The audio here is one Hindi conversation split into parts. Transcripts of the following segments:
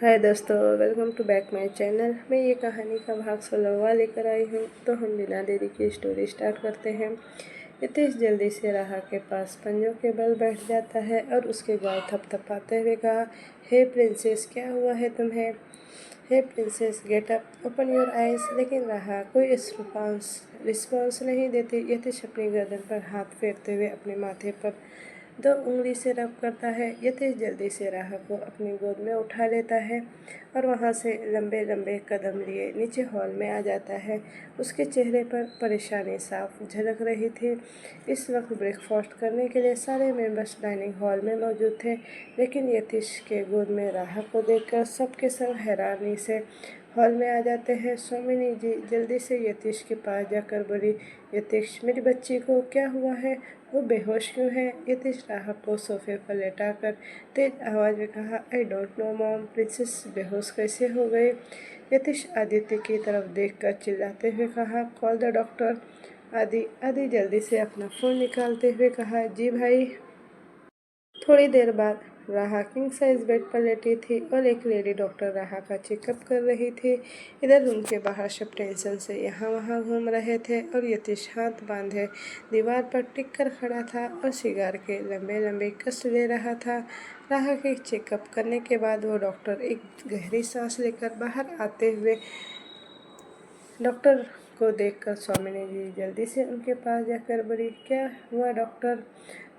हाय दोस्तों, welcome to back my channel. मैं ये कहानी का भाग 16वां लेकर आई हूँ। तो हम बिना देरी की स्टोरी स्टार्ट करते हैं। नितेश जल्दी से राहा के पास पंजों के बल बैठ जाता है और उसके गाल थपथपाते हुए कहा, हे प्रिंसेस, क्या हुआ है तुम्हें? Hey princess, get up, open your eyes. लेकिन राहा कोई रिस्पॉन्स नहीं देती। यतीश अपनी गर्दन पर हाथ फेरते हुए अपने माथे पर 2 उंगली से रब करता है। यतीश जल्दी से राहा को अपनी गोद में उठा लेता है और वहाँ से लंबे लंबे कदम लिए नीचे हॉल में आ जाता है। उसके चेहरे पर परेशानी साफ झलक रही थी। इस वक्त ब्रेकफास्ट करने के लिए सारे मेंबर्स डाइनिंग हॉल में मौजूद थे, लेकिन यतीश के गोद में राहा को देखकर सबके सब हैरानी से हॉल में आ जाते हैं। स्वामिनी जी जल्दी से यतीश के पास जाकर बोली, यतीश, मेरी बच्ची को क्या हुआ है? वो बेहोश क्यों है? यतीश राहा को सोफे पर लेटाकर तेज आवाज़ में कहा, I don't know mom, princess बेहोश कैसे हो गई? यतीश आदित्य की तरफ देखकर चिल्लाते हुए कहा, कॉल द डॉक्टर। आदि जल्दी से अपना फ़ोन निकालते हुए कहा, जी भाई। थोड़ी देर बाद राहा किंग साइज बेड पर लेटी थी और एक लेडी डॉक्टर राहा का चेकअप कर रही थी। इधर रूम के बाहर सब टेंशन से यहाँ वहाँ घूम रहे थे और यतीश हाथ बांधे दीवार पर टिक कर खड़ा था और सिगार के लंबे लंबे कस ले रहा था। राहा के चेकअप करने के बाद वो डॉक्टर एक गहरी सांस लेकर बाहर आते हुए डॉक्टर को देखकर स्वामिनी जी जल्दी से उनके पास जाकर बोली, क्या हुआ डॉक्टर?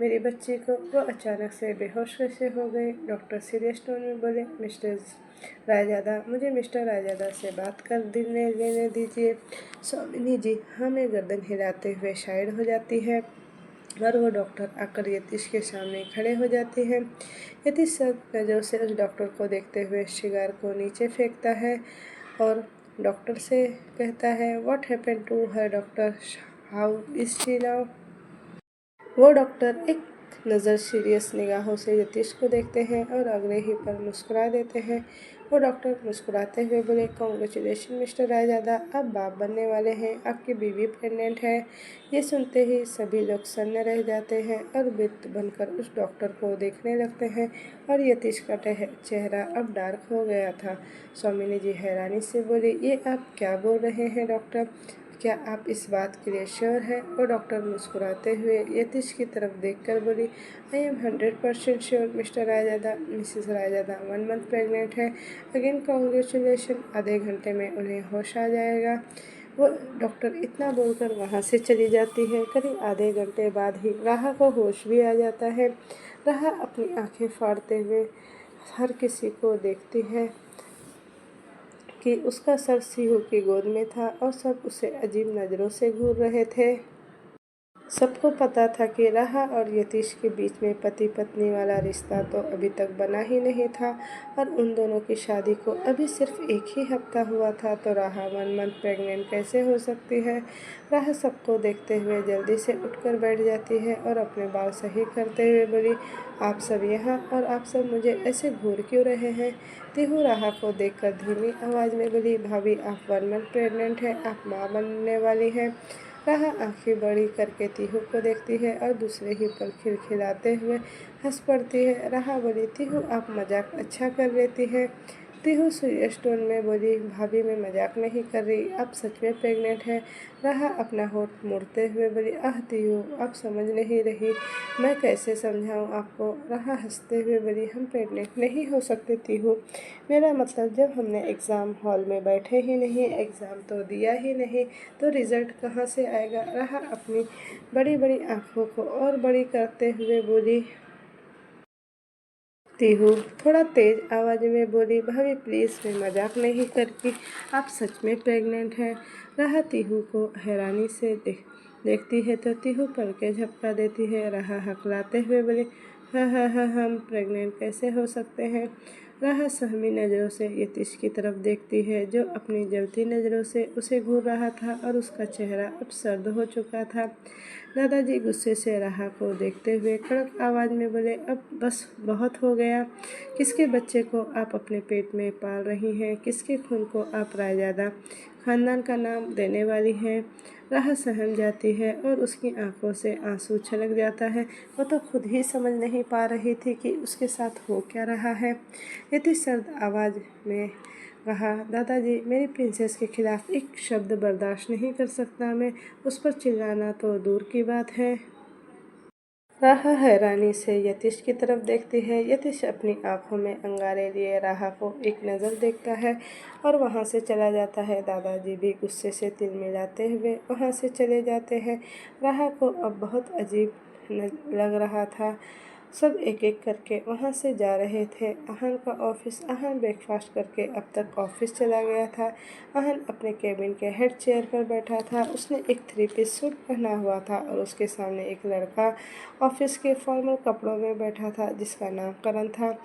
मेरी बच्ची को वो अचानक से बेहोश कैसे हो गई? डॉक्टर सीरियस टोन में बोले, मिस्टर रायजादा, मुझे मिस्टर रायजादा से बात कर लेने दीजिए। स्वामिनी जी हाँ में गर्दन हिलाते हुए शायद हो जाती है और वो डॉक्टर आकर यतीश के सामने खड़े हो जाते हैं। यतीश सब नज़रों से उस डॉक्टर को देखते हुए सिगार को नीचे फेंकता है और डॉक्टर से कहता है, what happened to her doctor, how is she now? वो डॉक्टर एक नज़र सीरियस निगाहों से यतीश को देखते हैं और अगले ही पर मुस्कुरा देते हैं। वो डॉक्टर मुस्कुराते हुए बोले, कॉन्ग्रेचुलेशन मिस्टर रायजादा, आप बाप बनने वाले हैं, आपकी बीवी प्रेग्नेंट है। ये सुनते ही सभी लोग सन्न रह जाते हैं और वृत्त बनकर उस डॉक्टर को देखने लगते हैं और यतीश का चेहरा अब डार्क हो गया था। स्वामिनी जी हैरानी से बोली, ये आप क्या बोल रहे हैं डॉक्टर? क्या आप इस बात के लिए श्योर है? और डॉक्टर मुस्कुराते हुए यतीश की तरफ देखकर बोली, I am 100% sure mister Raizada. Mrs Raizada 1 month pregnant है। Again congratulation. आधे घंटे में उन्हें होश आ जाएगा। वो डॉक्टर इतना बोलकर वहाँ से चली जाती है। करीब आधे घंटे बाद ही राहा को होश भी आ जाता है। राहा अपनी आंखें फाड़ते हुए हर किसी को देखती है कि उसका सर सीहू की गोद में था और सब उसे अजीब नज़रों से घूर रहे थे। सबको पता था कि राहा और यतीश के बीच में पति पत्नी वाला रिश्ता तो अभी तक बना ही नहीं था और उन दोनों की शादी को अभी सिर्फ 1 ही हफ्ता हुआ था, तो राहा 1 मंथ प्रेग्नेंट कैसे हो सकती है? राहा सबको देखते हुए जल्दी से उठकर बैठ जाती है और अपने बाल सही करते हुए बोली, आप सब यहाँ और आप सब मुझे ऐसे घूर क्यों रहे हैं? तिहू राहा को देखकर धीमी आवाज़ में बोली, भाभी आप 1 मंथ प्रेग्नेंट है, आप माँ बनने वाली हैं। राहा आंखें बड़ी करके तिहू को देखती है और दूसरे ही पल खिलखिलाते हुए हंस पड़ती है। राहा बोली, तिहू आप मजाक अच्छा कर लेती हैं। तिहू सीरियस टोन में बोली, भाभी मैं मजाक नहीं कर रही, आप सच में प्रेग्नेंट हैं। राहा अपना होठ मोड़ते हुए बोली, आह तिहू, आप समझ नहीं रही, मैं कैसे समझाऊं आपको? राहा हंसते हुए बोली, हम प्रेग्नेंट नहीं हो सकते तिहू, मेरा मतलब जब हमने एग्ज़ाम हॉल में बैठे ही नहीं, एग्ज़ाम तो दिया ही नहीं, तो रिज़ल्ट कहाँ से आएगा? राहा अपनी बड़ी बड़ी आँखों को और बड़ी करते हुए बोली। तिहू थोड़ा तेज आवाज़ में बोली, भाभी प्लीज़ मैं मजाक नहीं करती, आप सच में प्रेग्नेंट हैं। राहा तिहू को हैरानी से देखती है तो तिहू पलकें झपका देती है। राहा हकलाते हुए बोली, हाँ हम प्रेग्नेंट कैसे हो सकते हैं? राहा सहमी नज़रों से यतीश की तरफ देखती है जो अपनी जलती नज़रों से उसे घूर रहा था और उसका चेहरा अब सर्द हो चुका था। दादाजी गुस्से से राहा को देखते हुए कड़क आवाज़ में बोले, अब बस बहुत हो गया। किसके बच्चे को आप अपने पेट में पाल रही हैं? किसके खून को आप रायजादा खानदान का नाम देने वाली है। राह सहम जाती है और उसकी आंखों से आंसू छलक जाता है। वो तो खुद ही समझ नहीं पा रही थी कि उसके साथ हो क्या रहा है। इतनी सर्द आवाज़ में कहा, दादाजी, मेरी प्रिंसेस के खिलाफ एक शब्द बर्दाश्त नहीं कर सकता मैं। उस पर चिल्लाना तो दूर की बात है। राहा हैरानी से यतीश की तरफ देखती है। यतीश अपनी आंखों में अंगारे लिए राहा को एक नज़र देखता है और वहाँ से चला जाता है। दादाजी भी गुस्से से तिल मिलाते हुए वहाँ से चले जाते हैं। राहा को अब बहुत अजीब लग रहा था। सब एक एक करके वहाँ से जा रहे थे। अहान का ऑफिस। अहान ब्रेकफास्ट करके अब तक ऑफिस चला गया था। अहान अपने केबिन के हेड चेयर पर बैठा था। उसने एक 3 पीस सूट पहना हुआ था और उसके सामने एक लड़का ऑफिस के फॉर्मल कपड़ों में बैठा था जिसका नाम करण था।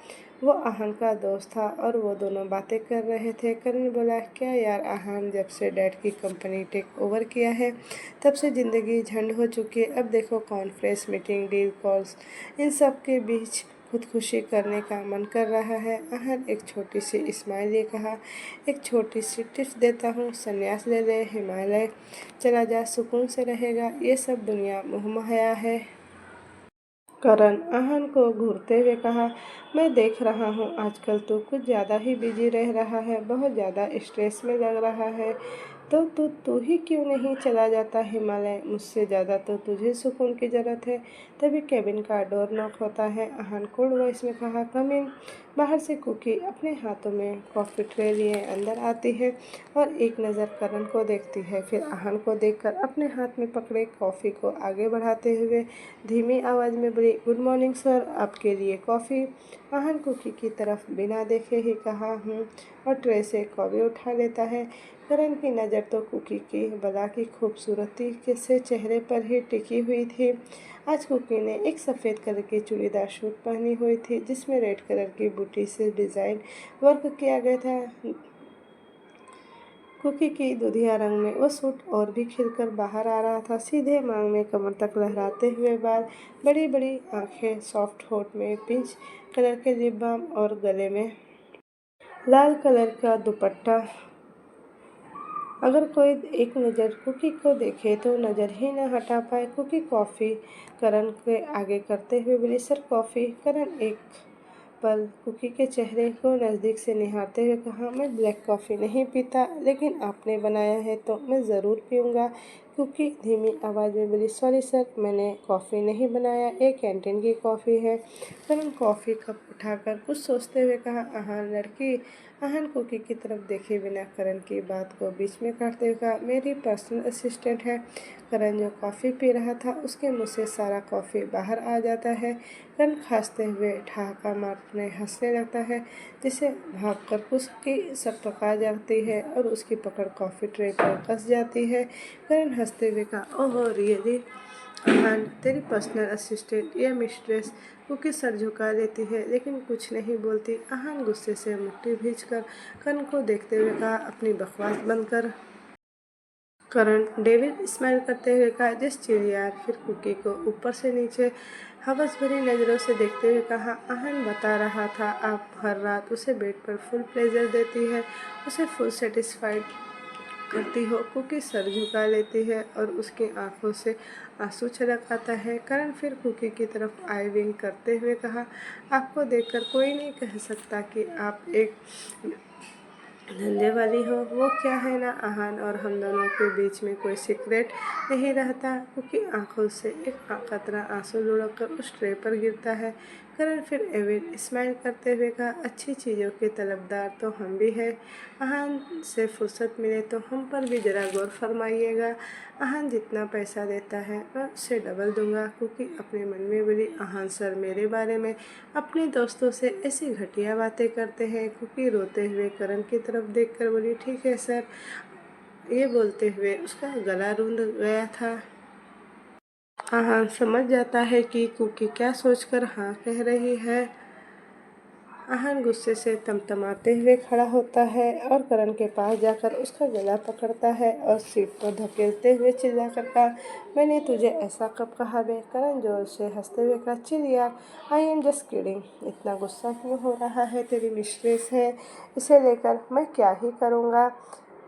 वो अहान का दोस्त था और वो दोनों बातें कर रहे थे। करण बोला, क्या यार अहान, जब से डैड की कंपनी टेक ओवर किया है तब से ज़िंदगी झंड हो चुकी है। अब देखो, कॉन्फ्रेंस मीटिंग, डील कॉल्स, इन सब के बीच खुदकुशी करने का मन कर रहा है। अहान एक छोटी सी स्माइल लिए कहा, एक छोटी सी टिप्स देता हूँ, संन्यास ले ले, हिमालय चला जा, सुकून से रहेगा। ये सब दुनिया मोहमाया है। करण अहान को घूरते हुए कहा, मैं देख रहा हूँ आजकल तो कुछ ज़्यादा ही बिजी रह रहा है, बहुत ज़्यादा स्ट्रेस में लग रहा है। तो तू ही क्यों नहीं चला जाता हिमालय? मुझसे ज़्यादा तो तुझे सुकून की ज़रूरत है। तभी केबिन का डोर नॉक होता है। अहान कोल्ड वॉइस में कहा, कम इन। बाहर से कुकी अपने हाथों में कॉफ़ी ट्रे लिए अंदर आती है और एक नज़र करण को देखती है, फिर अहान को देखकर अपने हाथ में पकड़े कॉफ़ी को आगे बढ़ाते हुए धीमी आवाज़ में बोली, गुड मॉर्निंग सर, आपके लिए कॉफ़ी। अहान कुकी की तरफ बिना देखे ही कहा, और ट्रे से कॉफ़ी उठा लेता है। करण की नज़र तो कुकी की बला की खूबसूरती के से चेहरे पर ही टिकी हुई थी। आज कुकी ने एक सफ़ेद कलर की चूड़ीदार सूट पहनी हुई थी जिसमें रेड कलर की बूटी से डिज़ाइन वर्क किया गया था। कुकी की दुधिया रंग में वो सूट और भी खिलकर बाहर आ रहा था। सीधे मांग में कमर तक लहराते हुए बाल, बड़ी बड़ी आंखें, सॉफ्ट होठ में पिंच कलर के लिप बाम और गले में लाल कलर का दुपट्टा। अगर कोई एक नज़र कुकी को देखे तो नज़र ही न हटा पाए। कुकी कॉफ़ी करण के आगे करते हुए बोली, सर कॉफ़ी। करण एक पल कुकी के चेहरे को नज़दीक से निहारते हुए कहा, मैं ब्लैक कॉफ़ी नहीं पीता, लेकिन आपने बनाया है तो मैं ज़रूर पीऊँगा। कुकी धीमी आवाज़ में बोली, सॉरी सर, मैंने कॉफ़ी नहीं बनाया, ये कैंटीन की कॉफ़ी है। करण कॉफ़ी कप उठाकर कुछ सोचते हुए कहा, अहान लड़की। अहान कुकी की तरफ देखे बिना करण की बात को बीच में काटते हुए कहा, मेरी पर्सनल असिस्टेंट है। करण जो कॉफ़ी पी रहा था उसके मुँह से सारा कॉफ़ी बाहर आ जाता है। करण खांसते हुए ठहाका मारने हंसने लगता है, जिसे भागकर उसकी सकपका जाती है और उसकी पकड़ कॉफ़ी ट्रे पर कस जाती है। करण हंसते हुए कहा, ओह रियली अहान, तेरी पर्सनल असिस्टेंट या मिस्ट्रेस? कुकी सर झुका लेती है लेकिन कुछ नहीं बोलती। अहान गुस्से से मुट्ठी भींचकर करण को देखते हुए कहा, अपनी बकवास बंद कर। करण डेविड स्माइल करते हुए कहा, जस्ट चिल यार। फिर कुकी को ऊपर से नीचे हवस भरी नज़रों से देखते हुए कहा, अहान बता रहा था आप हर रात उसे बेड पर फुल प्लेजर देती है, उसे फुल सेटिस्फाइड करती हो। कुकी सर झुका लेती है और उसकी आंखों से आंसू छलक आता है। करण फिर कुकी की तरफ आई विंक करते हुए कहा, आपको देखकर कोई नहीं कह सकता कि आप एक धंधे वाली हो। वो क्या है ना अहान, और हम दोनों के बीच में कोई सीक्रेट नहीं रहता। क्योंकि आंखों से एक कतरा आंसू लुढ़क कर उस ट्रे पर गिरता है। करण फिर एविड स्माइल करते हुए कहा, अच्छी चीज़ों के तलबदार तो हम भी हैं। अहान से फुर्सत मिले तो हम पर भी ज़रा गौर फरमाइएगा। अहान जितना पैसा देता है मैं उससे डबल दूंगा। क्योंकि अपने मन में बोली, अहान सर मेरे बारे में अपने दोस्तों से ऐसी घटिया बातें करते हैं। कुकी रोते हुए करण की तरफ देखकर बोली, ठीक है सर। ये बोलते हुए उसका गला रूंध गया था। हाँ, समझ जाता है कि कुकी क्या सोचकर हाँ कह रही है। अहान गुस्से से तमतमाते हुए खड़ा होता है और करण के पास जाकर उसका गला पकड़ता है और सीट पर धकेलते हुए चिल्लाकर कहा, मैंने तुझे ऐसा कब कहा बे? करण जोर से हंसते हुए कहा, चिल यार, आई एम जस्ट किडिंग। इतना गुस्सा क्यों हो रहा है? तेरी मिस्ट्रेस है, इसे लेकर मैं क्या ही करूँगा।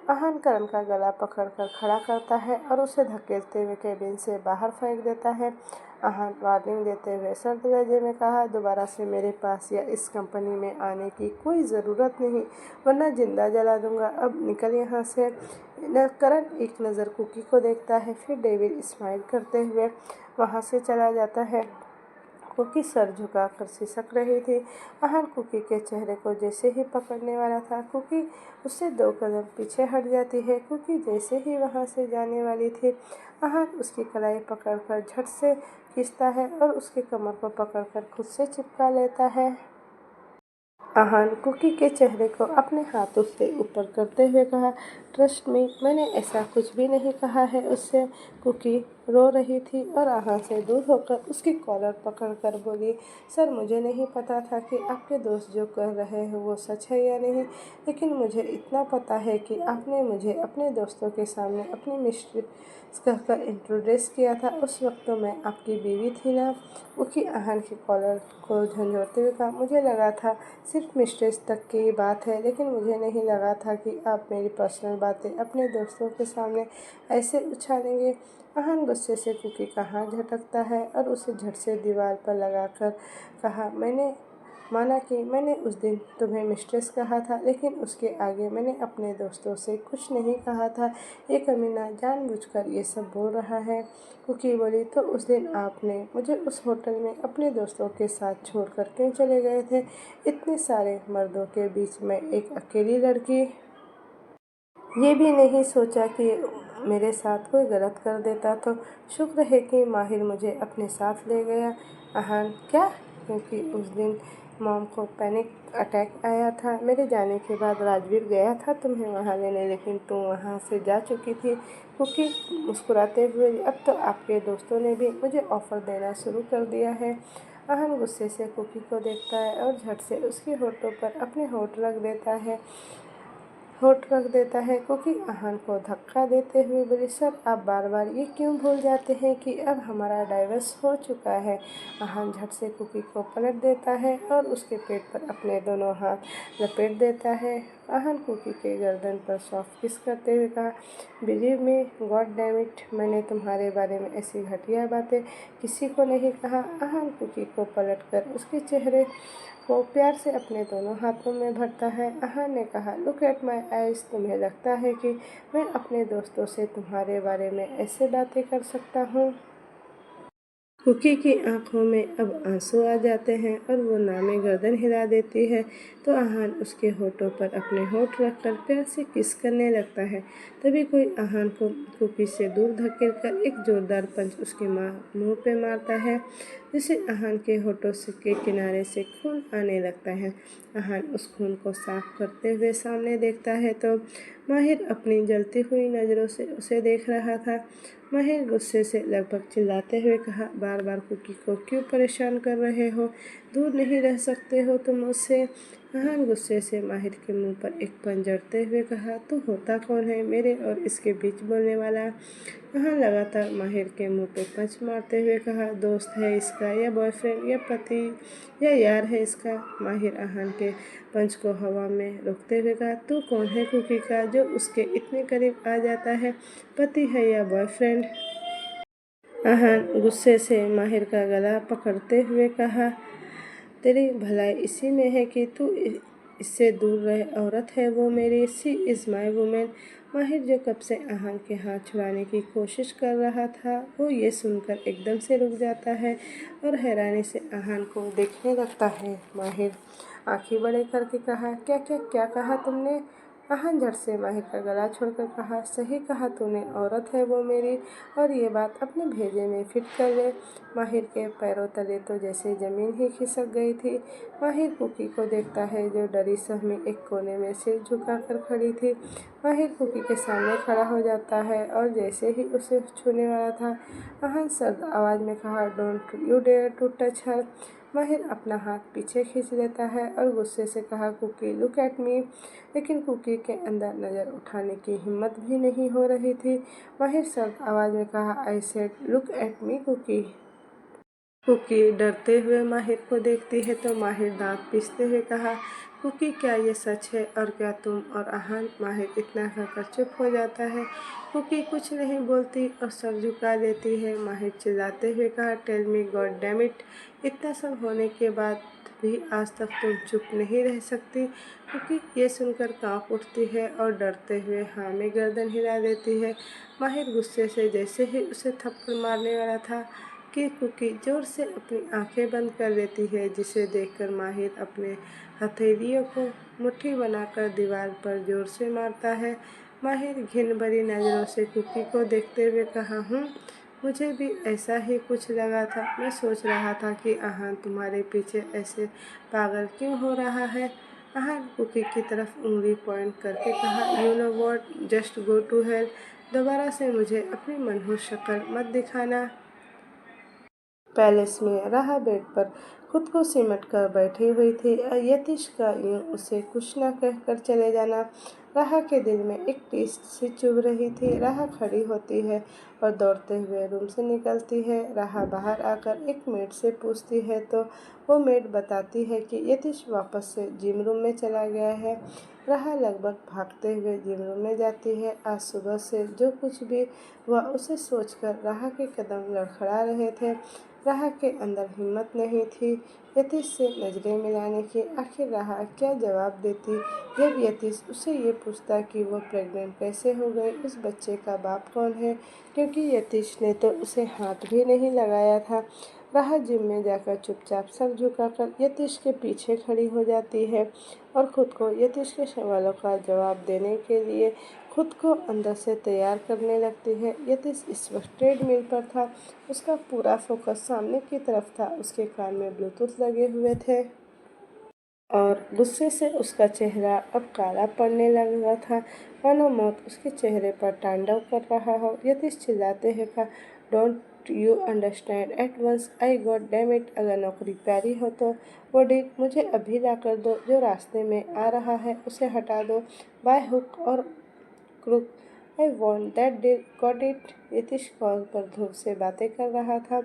अहान करण का गला पकड़कर खड़ा करता है और उसे धकेलते हुए केबिन से बाहर फेंक देता है। अहान वार्निंग देते हुए सर्द लहजे में कहा, दोबारा से मेरे पास या इस कंपनी में आने की कोई ज़रूरत नहीं, वरना जिंदा जला दूंगा। अब निकल यहाँ से। करण एक नज़र कुकी को देखता है, फिर डेविड स्माइल करते हुए वहाँ से चला जाता है। कुकी सर झुकाकर सिसक रही थी। अहान कुकी के चेहरे को जैसे ही पकड़ने वाला था, कुकी उससे 2 कदम पीछे हट जाती है। कुकी जैसे ही वहाँ से जाने वाली थी, अहान उसकी कलाई पकड़कर झट से खींचता है और उसके कमर को पकड़कर खुद से चिपका लेता है। अहान कुकी के चेहरे को अपने हाथों से ऊपर करते हुए कहा, ट्रस्ट मी, मैंने ऐसा कुछ भी नहीं कहा है उससे। कुकी रो रही थी और अहान से दूर होकर उसकी कॉलर पकड़कर बोली, सर, मुझे नहीं पता था कि आपके दोस्त जो कह रहे हैं वो सच है या नहीं, लेकिन मुझे इतना पता है कि आपने मुझे अपने दोस्तों के सामने अपनी मिस्ट्रेस कहकर इंट्रोड्यूस किया था। उस वक्त तो मैं आपकी बीवी थी ना। कुकी अहान की कॉलर को झंझोड़ते हुए कहा, मुझे लगा था सिर्फ मिस्ट्रेस तक की बात है, लेकिन मुझे नहीं लगा था कि आप मेरी पर्सनल बातें अपने दोस्तों के सामने ऐसे उछालेंगे। अहान गुस्से से कुकी का हाथ झटकता है और उसे झट से दीवार पर लगाकर कहा, मैंने माना कि मैंने उस दिन तुम्हें मिस्ट्रेस कहा था, लेकिन उसके आगे मैंने अपने दोस्तों से कुछ नहीं कहा था। ये कमीना जानबूझकर ये सब बोल रहा है। कुकी बोली, तो उस दिन आपने मुझे उस होटल में अपने दोस्तों के साथ छोड़कर क्यों चले गए थे? इतने सारे मर्दों के बीच में एक अकेली लड़की। ये भी नहीं सोचा कि मेरे साथ कोई गलत कर देता तो? शुक्र है कि माहिर मुझे अपने साथ ले गया। अहान, क्या? क्योंकि उस दिन मॉम को पैनिक अटैक आया था। मेरे जाने के बाद राजवीर गया था तुम्हें वहाँ लेने, लेकिन तुम वहाँ से जा चुकी थी। कुकी मुस्कुराते हुए, अब तो आपके दोस्तों ने भी मुझे ऑफ़र देना शुरू कर दिया है। अहान गुस्से से कुकी को देखता है और झट से उसके होठों पर अपने होठ रख देता है। कुकी अहान को धक्का देते हुए बोली, सर, आप बार बार ये क्यों भूल जाते हैं कि अब हमारा डाइवोर्स हो चुका है? अहान झट से कुकी को पलट देता है और उसके पेट पर अपने दोनों हाथ लपेट देता है। अहान कुकी के गर्दन पर सॉफ्ट किस करते हुए कहा, believe me, god damn it, मैंने तुम्हारे बारे में ऐसी घटिया बातें किसी को नहीं कहा। अहान कुकी को पलटकर उसके चेहरे को प्यार से अपने दोनों हाथों में भरता है। अहान ने कहा, लुक एट माई आइज, तुम्हें लगता है कि मैं अपने दोस्तों से तुम्हारे बारे में ऐसे बातें कर सकता हूँ? कुकी की आंखों में अब आंसू आ जाते हैं और वो नामे गर्दन हिला देती है, तो अहान उसके होठों पर अपने होठ रखकर प्यार से किस करने लगता है। तभी कोई अहान को कुकी से दूर धकेलकर एक जोरदार पंच उसके मुंह पे मारता है, जिससे अहान के होठों के किनारे से खून आने लगता है। अहान उस खून को साफ करते हुए सामने देखता है तो माहिर अपनी जलती हुई नज़रों से उसे देख रहा था। माहिर गुस्से से लगभग चिल्लाते हुए कहा, बार बार कुकी को क्यों परेशान कर रहे हो? दूर नहीं रह सकते हो तुम मुझसे? अहान गुस्से से माहिर के मुंह पर एक पंच जड़ते हुए कहा, तू होता कौन है मेरे और इसके बीच बोलने वाला? अहान लगातार माहिर के मुंह पे पंच मारते हुए कहा, दोस्त है इसका या बॉयफ्रेंड या पति या यार है इसका? माहिर अहान के पंच को हवा में रोकते हुए कहा, तू कौन है कुकी का जो उसके इतने करीब आ जाता है? पति है या बॉयफ्रेंड? अहान गुस्से से माहिर का गला पकड़ते हुए कहा, तेरी भलाई इसी में है कि तू इससे दूर रहे। औरत है वो मेरी, सी इज़ माई वुमेन। माहिर जो कब से अहान के हाथ छुड़ाने की कोशिश कर रहा था, वो ये सुनकर एकदम से रुक जाता है और हैरानी से अहान को देखने लगता है। माहिर आंखें बड़े करके कहा, क्या कहा तुमने? अहान झट से माहिर का गला छोड़कर कहा, सही कहा तूने, औरत है वो मेरी, और ये बात अपने भेजे में फिट कर ले। माहिर के पैरों तले तो जैसे ज़मीन ही खिसक गई थी। माहिर कुकी को देखता है जो डरी सहमी एक कोने में सिर झुकाकर खड़ी थी। माहिर कुकी के सामने खड़ा हो जाता है और जैसे ही उसे छूने वाला था, अहान सर्द आवाज़ में कहा, don't you dare to touch her. Mahir अपना हाथ पीछे खींच लेता है और गुस्से से कहा, कुकी, लुक एट मी। लेकिन कुकी के अंदर नज़र उठाने की हिम्मत भी नहीं हो रही थी। माहिर सर्द आवाज़ में कहा, I said look at me Cookie. Cookie डरते हुए माहिर को देखती है तो माहिर दांत पीसते हुए कहा, कुकी क्या ये सच है और क्या तुम और आहान? माहिर इतना कहकर चुप हो जाता है। कुकी कुछ नहीं बोलती और सर झुका लेती है। माहिर चिल्लाते हुए कहा, tell me god damn it, इतना सब होने के बाद भी आज तक तुम चुप नहीं रह सकती? कुकी ये सुनकर कांप उठती है और डरते हुए हाँ में गर्दन हिला देती है। माहिर गुस्से से जैसे ही उसे थप्पड़ मारने वाला था कि कुकी जोर से अपनी आंखें बंद कर लेती है, जिसे देखकर माहिर अपने हथेलियों को मुट्ठी बनाकर दीवार पर जोर से मारता है। माहिर घिन भरी नज़रों से कुकी को देखते हुए कहा, मुझे भी ऐसा ही कुछ लगा था। मैं सोच रहा था कि आहान तुम्हारे पीछे ऐसे पागल क्यों हो रहा है। आहान कुकी की तरफ उंगली पॉइंट करके कहा, you know what, just go to hell, दोबारा से मुझे अपनी मनहूस शक्ल मत दिखाना। पैलेस में राह बेड पर खुद को सिमट कर बैठी हुई थी। यतीश का यूं उसे कुछ न कहकर चले जाना राह के दिल में एक टीस सी चुभ रही थी। राह खड़ी होती है और दौड़ते हुए रूम से निकलती है। राह बाहर आकर एक मेड से पूछती है तो वो मेड बताती है कि यतीश वापस से जिम रूम में चला गया है। राह लगभग भागते हुए जिम रूम में जाती है। आज सुबह से जो कुछ भी हुआ उसे सोचकर राह के कदम लड़खड़ा रहे थे। राह के अंदर हिम्मत नहीं थी यतीश से नजरें मिलाने की। आखिर राह क्या जवाब देती जब यतीश उससे ये पूछता कि वो प्रेग्नेंट कैसे हो गई, उस बच्चे का बाप कौन है, क्योंकि यतीश ने तो उसे हाथ भी नहीं लगाया था। राह जिम में जाकर चुपचाप सर झुकाकर यतीश के पीछे खड़ी हो जाती है और खुद को यतीश के सवालों का जवाब देने के लिए खुद को अंदर से तैयार करने लगती है। यतीश इस वक्त ट्रेडमिल पर था। उसका पूरा फोकस सामने की तरफ था। उसके कान में ब्लूटूथ लगे हुए थे और गुस्से से उसका चेहरा अब काला पड़ने लगा था, मानो मौत उसके चेहरे पर तांडव कर रहा हो। यतीश चिल्लाते हुए कहा, don't you understand at once, I god damn it, अगर नौकरी प्यारी हो तो वो डील मुझे अभी ला कर दो। जो रास्ते में आ रहा है उसे हटा दो, बाय हुक और crook, I want that deal, got it. Yatish call पर ध्रुव से बातें कर रहा था।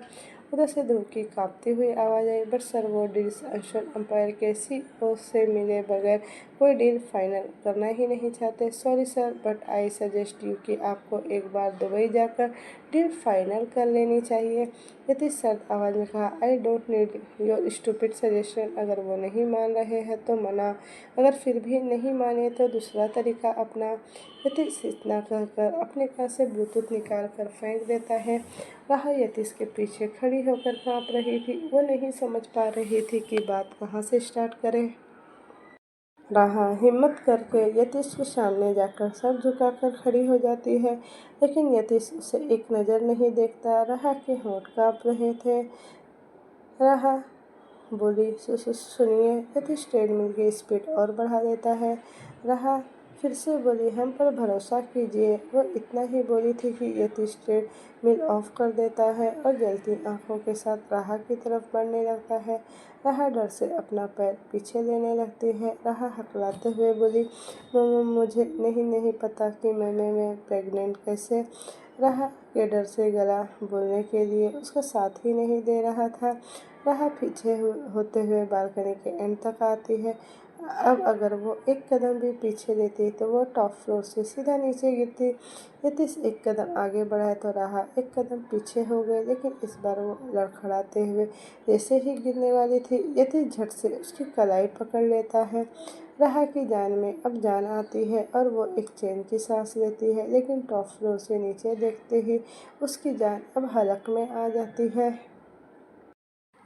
उधर से ध्रुव की कांपती हुई आवाज़ आई, बट सर वो डील्स अंशुल अंपायर के CEO से मिले बगैर कोई डील फाइनल करना ही नहीं चाहते। Sorry sir, but I suggest you कि आपको एक बार दुबई जाकर डील फाइनल कर लेनी चाहिए। यतीश सर्द आवाज़ में कहा, I don't need your stupid suggestion, अगर वो नहीं मान रहे हैं तो मना, अगर फिर भी नहीं माने तो दूसरा तरीका अपना। यतीश इतना कहकर अपने कान से ब्लूटूथ निकाल कर फेंक देता है। राह यतीश के पीछे खड़ी होकर कांप रही थी। वो नहीं समझ पा रही थी कि बात कहाँ से स्टार्ट करे। राह हिम्मत करके यतीश के सामने जाकर सर झुकाकर खड़ी हो जाती है, लेकिन यतीश उसे एक नज़र नहीं देखता। राह के होंठ कांप रहे थे। राह बोली, सुनिए। यतीश ट्रेडमिल की स्पीड और बढ़ा देता है। राह फिर से बोली, हम पर भरोसा कीजिए। वो इतना ही बोली थी कि यतीश ट्रेडमिल ऑफ कर देता है और जलती आंखों के साथ राह की तरफ बढ़ने लगता है। राह डर से अपना पैर पीछे लेने लगती है। राह हकलाते हुए बोली, मुझे नहीं पता कि मैं प्रेग्नेंट कैसे। राह के डर से गला बोलने के लिए उसका साथ ही नहीं दे रहा था। राह पीछे होते हुए बालकनी के एंड तक आती है। अब अगर वो एक कदम भी पीछे लेती तो वो टॉप फ्लोर से सीधा नीचे गिरती। यतीश एक कदम आगे बढ़ाए तो राह एक कदम पीछे हो गई, लेकिन इस बार वो लड़खड़ाते हुए जैसे ही गिरने वाली थी, यतीश झट से उसकी कलाई पकड़ लेता है। राह की जान में अब जान आती है और वो एक चैन की सांस लेती है, लेकिन टॉप फ्लोर से नीचे देखते ही उसकी जान अब हलक में आ जाती है।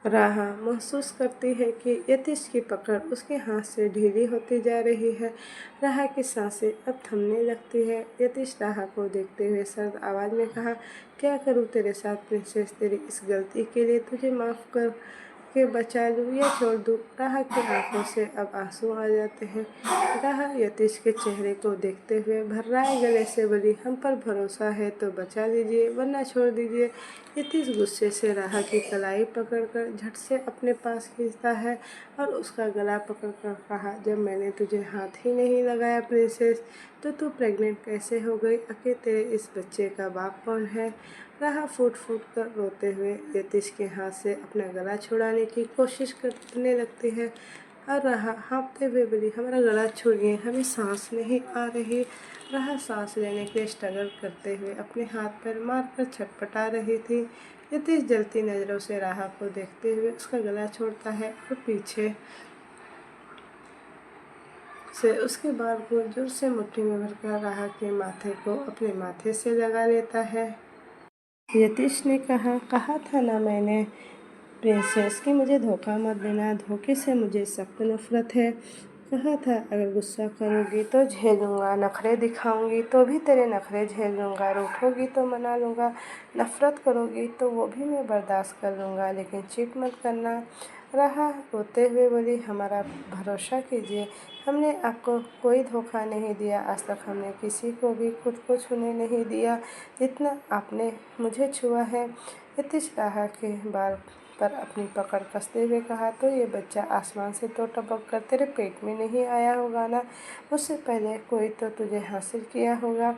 राह महसूस करती है कि यतीश की पकड़ उसके हाथ से ढीली होती जा रही है। राह की सांसें अब थमने लगती है। यतीश राह को देखते हुए सर्द आवाज़ में कहा, क्या करूँ तेरे साथ प्रिंसेस, तेरी इस गलती के लिए तुझे माफ़ कर के बचा लूँ या छोड़ दूँ। राह की आंखों से अब आंसू आ जाते हैं। राह यतीश के चेहरे को देखते हुए भर्राए गले से बोली, हम पर भरोसा है तो बचा लीजिए वरना छोड़ दीजिए। यतीश गुस्से से राह की कलाई पकड़कर झट से अपने पास खींचता है और उसका गला पकड़कर कहा, जब मैंने तुझे हाथ ही नहीं लगाया प्रिंसेस, तो तू प्रेग्नेंट कैसे हो गई। आखिर तेरे इस बच्चे का बाप कौन है। राह फूट फूट कर रोते हुए यतीश के हाथ से अपना गला छुड़ाने की कोशिश करने लगती है। और राहा हाँफते हुए बोली, हमारा गला छोड़िए, हमें सांस नहीं आ रही। राहा सांस लेने के लिए स्ट्रगल करते हुए अपने हाथ पैर मारकर छटपटा रही थी। यतीश जलती नज़रों से राहा को देखते हुए उसका गला छोड़ता है और पीछे से उसके बाल को जोर से मुट्ठी में भरकर राहा के माथे को अपने माथे से लगा लेता है। यतीश ने कहा था ना मैंने प्रिंसेस कि मुझे धोखा मत देना, धोखे से मुझे सख्त नफरत है। कहा था अगर गुस्सा करोगी तो झेलूंगा, नखरे दिखाऊंगी तो भी तेरे नखरे झेल लूँगा, रूठोगी तो मना लूँगा, नफरत करोगी तो वो भी मैं बर्दाश्त कर लूँगा, लेकिन चीट मत करना। राहा रोते हुए बोली, हमारा भरोसा कीजिए, हमने आपको कोई धोखा नहीं दिया। आज तक हमने किसी को भी खुद को छूने नहीं दिया जितना आपने मुझे छुआ है। यतीश राहा के बाल पर अपनी पकड़ कसते हुए कहा, तो ये बच्चा आसमान से तो टपक कर तेरे पेट में नहीं आया होगा ना, मुझसे पहले कोई तो तुझे हासिल किया होगा।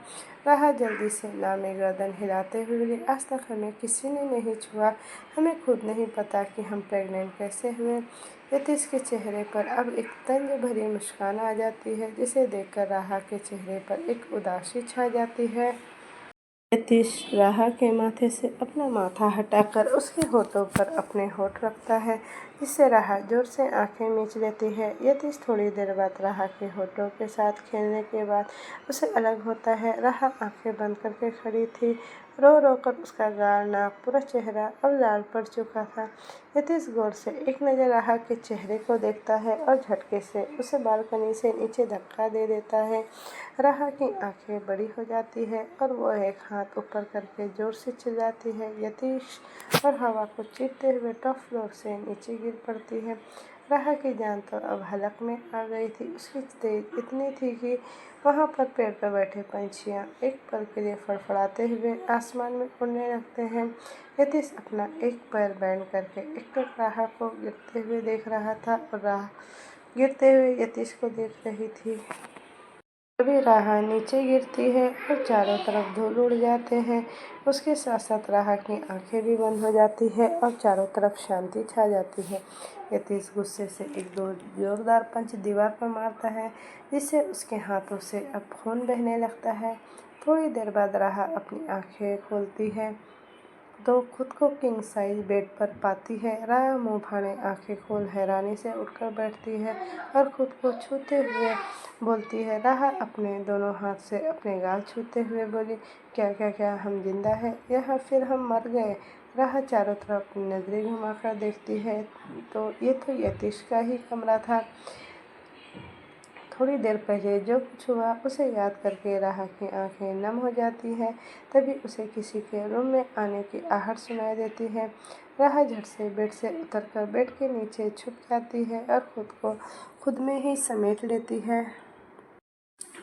राहा जल्दी से नामी गर्दन हिलाते हुए बोली, आज तक हमें किसी ने नहीं छुआ, हमें खुद नहीं पता कि हम प्रेग्नेंट कैसे हुए। यतीश के चेहरे पर अब एक तंज भरी मुस्कान आ जाती है, जिसे देखकर राहा के चेहरे पर एक उदासी छा जाती है। यतीश राहा के माथे से अपना माथा हटाकर उसके होठों पर अपने होठ रखता है, जिससे राहा जोर से आंखें मीच लेती है। यतीश थोड़ी देर बाद राहा के होठों के साथ खेलने के बाद उसे अलग होता है। राहा आंखें बंद करके खड़ी थी, रो रो कर उसका गाल, नाक, पूरा चेहरा अब लाल पड़ चुका था। यतीश गौर से एक नज़र राहा के चेहरे को देखता है और झटके से उसे बालकनी से नीचे धक्का दे देता है। राहा की आंखें बड़ी हो जाती है और वो एक हाथ ऊपर करके जोर से चिल्लाती है, यतीश, और हवा को चीरते हुए टॉप फ्लोर से नीचे गिर पड़ती है। राहा की जान तो अब हलक में आ गई थी। उसकी तेज इतनी थी कि वहाँ पर पेड़ पर बैठे पंछियाँ एक पल के लिए फड़फड़ाते हुए आसमान में उड़ने लगते हैं। यतीश अपना एक पैर बैंड करके एकटक राहा को गिरते हुए देख रहा था और राह गिरते हुए यतीश को देख रही थी। तभी राहा नीचे गिरती है और चारों तरफ धूल उड़ जाते हैं। उसके साथ साथ राहा की आंखें भी बंद हो जाती है और चारों तरफ शांति छा जाती है। यतीश गुस्से से एक दो जोरदार पंच दीवार पर मारता है, जिससे उसके हाथों से अब खून बहने लगता है। थोड़ी देर बाद राहा अपनी आंखें खोलती है तो खुद को किंग साइज बेड पर पाती है। राहा मुंह फाड़े आंखें खोल हैरानी से उठकर बैठती है और खुद को छूते हुए बोलती है। राहा अपने दोनों हाथ से अपने गाल छूते हुए बोली, क्या क्या क्या हम जिंदा हैं या फिर हम मर गए। राहा चारों तरफ अपनी नजरें घुमाकर देखती है तो ये तो यतीश का ही कमरा था। थोड़ी देर पहले जो कुछ हुआ उसे याद करके राहा की आंखें नम हो जाती हैं। तभी उसे किसी के रूम में आने की आहट सुनाई देती है। राहा झट से बेड से उतरकर बेड के नीचे छुप जाती है और खुद को खुद में ही समेट लेती है।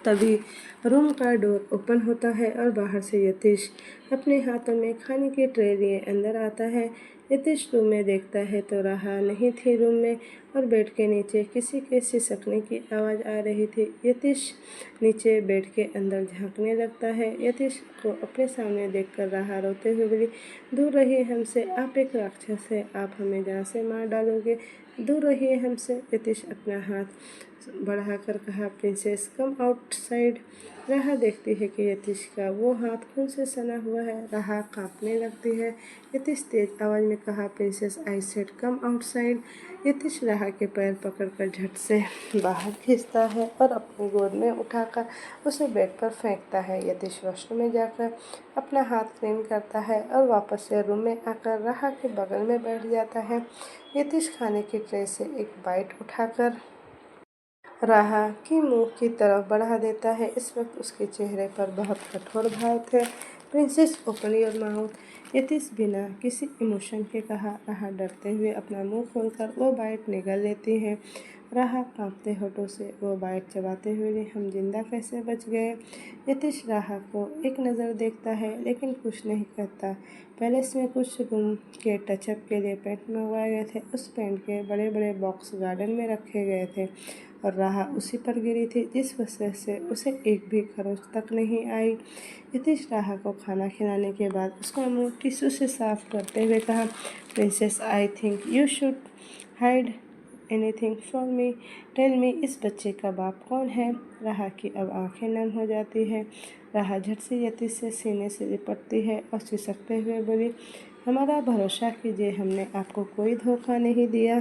तभी रूम का डोर ओपन होता है और बाहर से यतीश अपने हाथों में खाने की ट्रे लिए अंदर आता है। यतीश रूम में देखता है तो राहा नहीं थी रूम में और बेड के नीचे किसी के सिसकने की आवाज़ आ रही थी। यतीश नीचे बेड के अंदर झांकने लगता है। यतीश को अपने सामने देखकर राहा रोते हुए बोली, दूर रहिए हमसे, आप एक राक्षस है, आप हमें जान से मार डालोगे, दूर रहिए हमसे। यतीश अपना हाथ बढ़ाकर कहा, प्रिंसेस कम आउटसाइड। राहा देखती है कि यतीश का वो हाथ खून से सना हुआ है। राहा कांपने लगती है। यतीश तेज आवाज में कहा, princess I said come outside. Yatish राहा के पैर पकड़कर झट से बाहर खींचता है और अपनी गोद में उठाकर उसे बेड पर फेंकता है। यतीश वॉशरूम में जाकर अपना हाथ क्लीन करता है और वापस से रूम में आकर राहा के बगल में बैठ जाता है। यतीश खाने की ट्रे से एक बाइट उठाकर राहा की मुंह की तरफ बढ़ा देता है। इस वक्त उसके चेहरे पर बहुत कठोर भाव थे। Princess open your mouth. Yatish बिना किसी इमोशन के कहा। राहा डरते हुए अपना मुंह खोलकर वो बाइट निगल लेती है। राहा कांपते होठों से वो बाइट चबाते हुए, हम जिंदा कैसे बच गए। यतीश राहा को एक नज़र देखता है लेकिन कुछ नहीं कहता। पैलेस में कुछ रूम के टचअप के लिए पेंट मंगवाए गए थे। उस पेंट के बड़े बड़े बॉक्स गार्डन में रखे गए थे और राहा उसी पर गिरी थी, जिस वजह से उसे एक भी खरोच तक नहीं आई। यतीश राहा को खाना खिलाने के बाद उसका मुंह टिश्यू से साफ करते हुए कहा, princess I think you should hide anything for me, tell me, इस बच्चे का बाप कौन है? राहा की अब आंखें नम हो जाती है। राहा झट से यतीश से सीने से लिपटती है और सिसकते हुए बोली, हमारा भरोसा कीजिए, हमने आपको कोई धोखा नहीं दिया।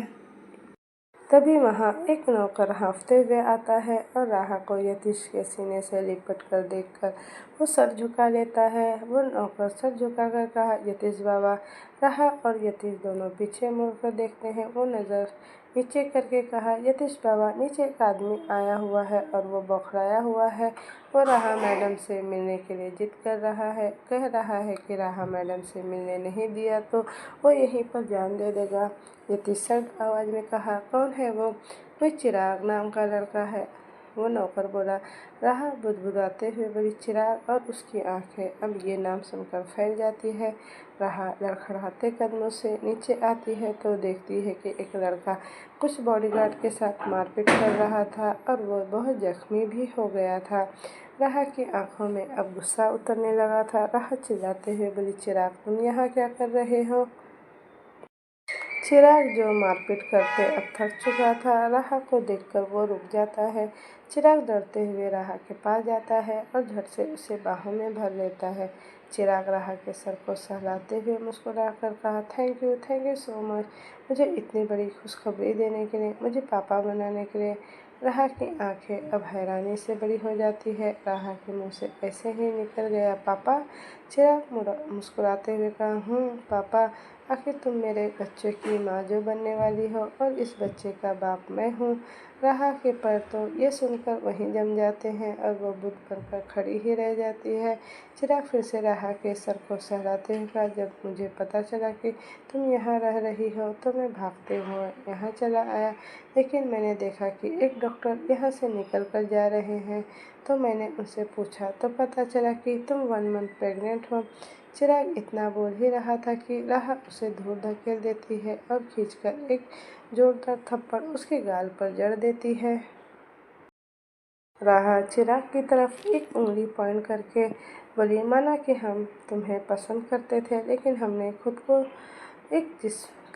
तभी वहाँ एक नौकर हाँफते हुए आता है और राहा को यतीश के सीने से लिपट कर देखकर वो सर झुका लेता है। वो नौकर सर झुकाकर कहा, यतीश बाबा। राहा और यतीश दोनों पीछे मुड़कर देखते हैं। वो नज़र नीचे करके कहा, यतीश बाबा, नीचे एक आदमी आया हुआ है और वो बौखलाया हुआ है। वो राहा मैडम से मिलने के लिए जिद कर रहा है, कह रहा है कि राहा मैडम से मिलने नहीं दिया तो वो यहीं पर जान दे देगा। यतीश सर्द आवाज़ में कहा, कौन है वो? कोई चिराग नाम का लड़का है, वो नौकर बोला। राहा बुदबुदाते हुए बोली, चिराग? और उसकी आंखें अब ये नाम सुनकर फैल जाती है। राहा लड़खड़ाते कदमों से नीचे आती है तो देखती है कि एक लड़का कुछ बॉडीगार्ड के साथ मारपीट कर रहा था और वो बहुत जख्मी भी हो गया था। राहा की आंखों में अब गुस्सा उतरने लगा था। राहा चिल्लाते हुए बोली, चिराग, तुम यहाँ क्या कर रहे हो? चिराग, जो मारपीट करते अब थक चुका था, राहा को देखकर वो रुक जाता है। चिराग डरते हुए राहा के पास जाता है और झट से उसे बाहों में भर लेता है। चिराग राहा के सर को सहलाते हुए मुस्कुराकर कहा, थैंक यू सो मच, मुझे इतनी बड़ी खुशखबरी देने के लिए, मुझे पापा बनाने के लिए। राहा की आंखें अब हैरानी से बड़ी हो जाती है। राहा के मुंह से ऐसे ही निकल गया, पापा? चिराग मुस्कुराते हुए कहा, पापा, आखिर तुम मेरे बच्चे की माँ जो बनने वाली हो और इस बच्चे का बाप मैं हूँ। राहा के पैर तो ये सुनकर वहीं जम जाते हैं और वो बुत बनकर खड़ी ही रह जाती है। चिराग फिर से राहा के सर को सहलाते हुए कहा, जब मुझे पता चला कि तुम यहाँ रह रही हो तो मैं भागते हुए यहाँ चला आया, लेकिन मैंने देखा कि एक डॉक्टर यहाँ से निकल कर जा रहे हैं तो मैंने उनसे पूछा तो पता चला कि तुम 1 मंथ प्रेग्नेंट हो। चिराग इतना बोल ही रहा था कि राहा उसे दूर धकेल देती है और खींचकर एक जोरदार थप्पड़ उसके गाल पर जड़ देती है। राहा चिराग की तरफ एक उंगली पॉइंट करके बोली, माना कि हम तुम्हें पसंद करते थे, लेकिन हमने खुद को एक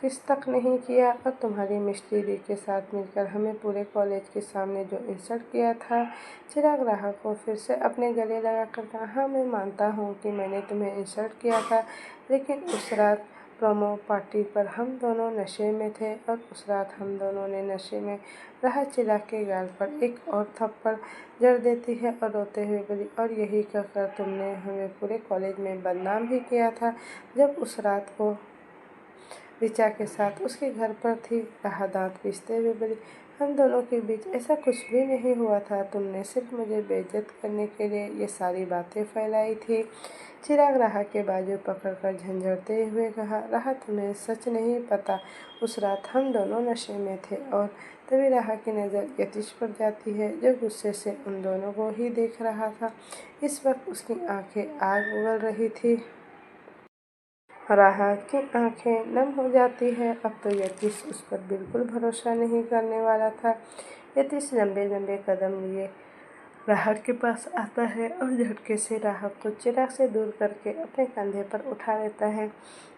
किस तक नहीं किया और तुम्हारी मिस्ट्री दी के साथ मिलकर हमें पूरे कॉलेज के सामने जो इंसल्ट किया था। चिराग राहा को फिर से अपने गले लगाकर कहा, हाँ, मैं मानता हूँ कि मैंने तुम्हें इंसल्ट किया था, लेकिन उस रात प्रोमो पार्टी पर हम दोनों नशे में थे और उस रात हम दोनों ने नशे में। राहा चिराग के गाल पर एक और थप्पड़ जड़ देती है और रोते हुए बोली, और यही कहकर तुमने हमें पूरे कॉलेज में बदनाम भी किया था। जब उस रात को ऋचा के साथ उसके घर पर थी। राहा दांत पीसते हुए बोली, हम दोनों के बीच ऐसा कुछ भी नहीं हुआ था, तुमने सिर्फ मुझे बेइज्जत करने के लिए ये सारी बातें फैलाई थी। चिराग राहा के बाजू पकड़कर झंझोड़ते हुए कहा, राहा, तुम्हें सच नहीं पता, उस रात हम दोनों नशे में थे। और तभी राहा की नज़र यतीश पर जाती है, जो गुस्से से उन दोनों को ही देख रहा था। इस वक्त उसकी आंखें आग उगल रही थी। राहा की आंखें नम हो जाती है। अब तो यतीश उस पर बिल्कुल भरोसा नहीं करने वाला था। यतीश लंबे लंबे कदम लिए राहा के पास आता है और झटके से राहा को चिराग से दूर करके अपने कंधे पर उठा लेता है।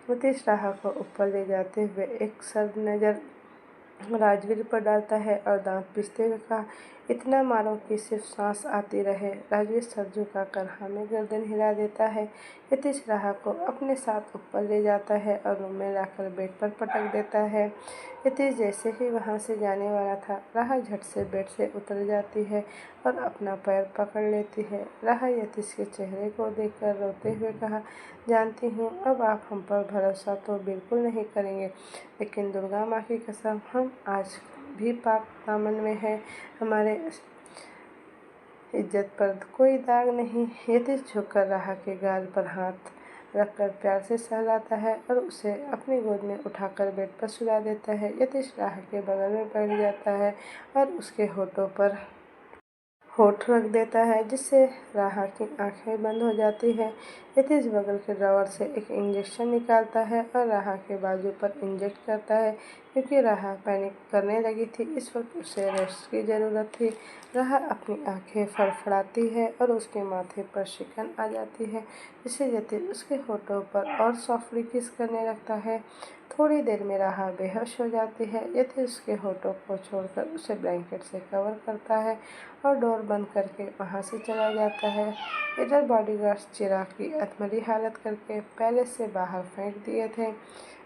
यतीश राहा को ऊपर ले जाते हुए एक सर्द नज़र राजवीर पर डालता है और दांत पीसते हुए कहा, इतना मारो कि सिर्फ सांस आती रहे। राजवीर सर झुकाकर हाँ में गर्दन हिला देता है। यतीश राहा को अपने साथ ऊपर ले जाता है और रूम में लाकर बेड पर पटक देता है। यतीश जैसे ही वहाँ से जाने वाला था, राहा झट से बेड से उतर जाती है और अपना पैर पकड़ लेती है। राहा यतीश के चेहरे को देखकर रोते हुए कहा, जानती हूँ अब आप हम पर भरोसा तो बिल्कुल नहीं करेंगे, लेकिन दुर्गा माँ की कसम, हम आज भी पाक दामन में हैं, हमारे इज्जत पर कोई दाग नहीं। यतीश झुककर राहा के गाल पर हाथ रखकर प्यार से सहलाता है और उसे अपनी गोद में उठाकर बेड पर सुला देता है। यतीश राहा के बगल में बैठ जाता है और उसके होठों पर होठ रख देता है, जिससे राहा की आंखें बंद हो जाती है। यतीश बगल के ड्रॉवर से एक इंजेक्शन निकालता है और राहा के बाजू पर इंजेक्ट करता है, क्योंकि राहा पैनिक करने लगी थी। इस वक्त उसे रेस्ट की ज़रूरत थी। राहा अपनी आंखें फड़फड़ाती है और उसके माथे पर शिकन आ जाती है, जिससे यतीश उसके होठों पर और सॉफ्टली किस करने लगता है। थोड़ी देर में राहा बेहोश हो जाती है। यति उसके होठों को छोड़कर उसे ब्लैंकेट से कवर करता है और डोर बंद करके वहाँ से चला जाता है। इधर बॉडीगार्ड्स चिराग की अधमरी हालत करके पैलेस से बाहर फेंक दिए थे।